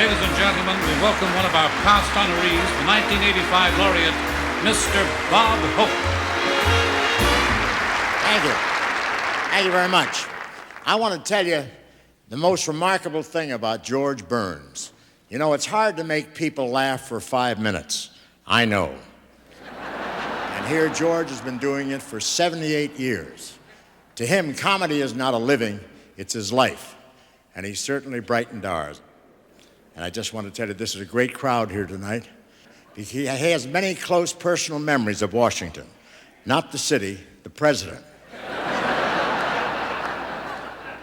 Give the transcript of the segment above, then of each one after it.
ladies and gentlemen, we welcome one of our past honorees, the 1985 laureate, Mr. Bob Hope. Thank you. Thank you very much. I want to tell you the most remarkable thing about George Burns. You know, it's hard to make people laugh for 5 minutes. I know. And here George has been doing it for 78 years. To him, comedy is not a living, it's his life. And he certainly brightened ours. And I just want to tell you, this is a great crowd here tonight. He has many close personal memories of Washington. Not the city, the president.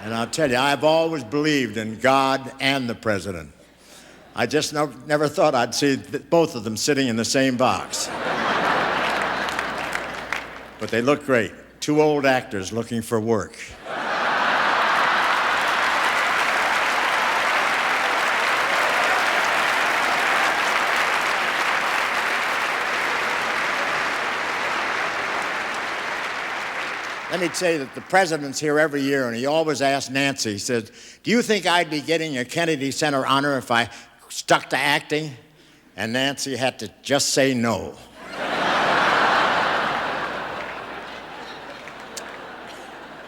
And I'll tell you, I've always believed in God and the president. I just never thought I'd see both of them sitting in the same box. But they look great. Two old actors looking for work. Let me tell you that the president's here every year, and he always asks Nancy, he says, do you think I'd be getting a Kennedy Center honor if I stuck to acting? And Nancy had to just say no.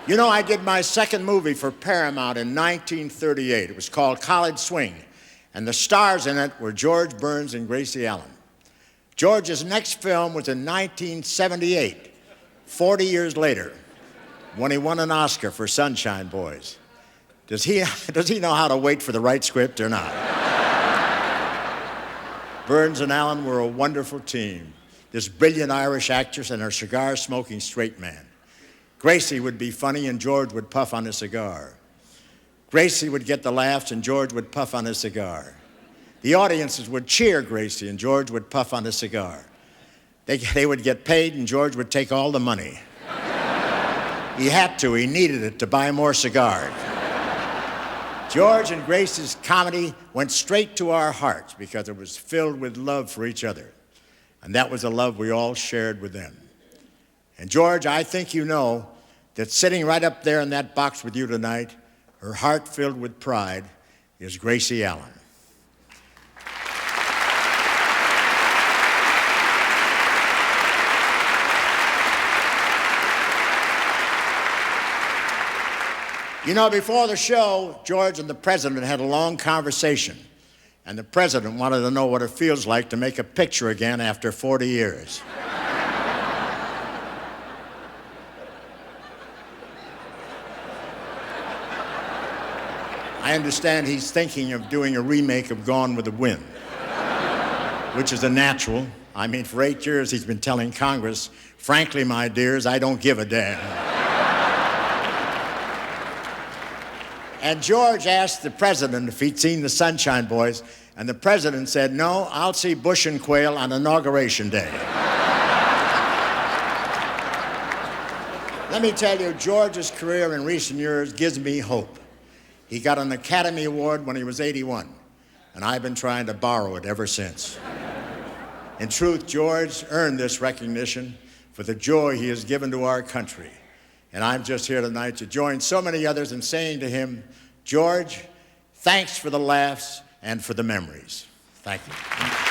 You know, I did my second movie for Paramount in 1938. It was called College Swing, and the stars in it were George Burns and Gracie Allen. George's next film was in 1978, 40 years later, when he won an Oscar for Sunshine Boys. Does he know how to wait for the right script or not? Burns and Allen were a wonderful team. This brilliant Irish actress and her cigar-smoking straight man. Gracie would be funny and George would puff on his cigar. Gracie would get the laughs and George would puff on his cigar. The audiences would cheer Gracie and George would puff on his cigar. They would get paid and George would take all the money. He had to, he needed it to buy more cigars. George and Gracie's comedy went straight to our hearts because it was filled with love for each other. And that was a love we all shared with them. And George, I think you know that sitting right up there in that box with you tonight, her heart filled with pride, is Gracie Allen. You know, before the show, George and the president had a long conversation, and the president wanted to know what it feels like to make a picture again after 40 years. I understand he's thinking of doing a remake of Gone with the Wind, which is a natural. I mean, for 8 years he's been telling Congress, frankly, my dears, I don't give a damn. And George asked the president if he'd seen the Sunshine Boys, and the president said, no, I'll see Bush and Quayle on Inauguration Day. Let me tell you, George's career in recent years gives me hope. He got an Academy Award when he was 81, and I've been trying to borrow it ever since. In truth, George earned this recognition for the joy he has given to our country. And I'm just here tonight to join so many others in saying to him, George, thanks for the laughs and for the memories. Thank you.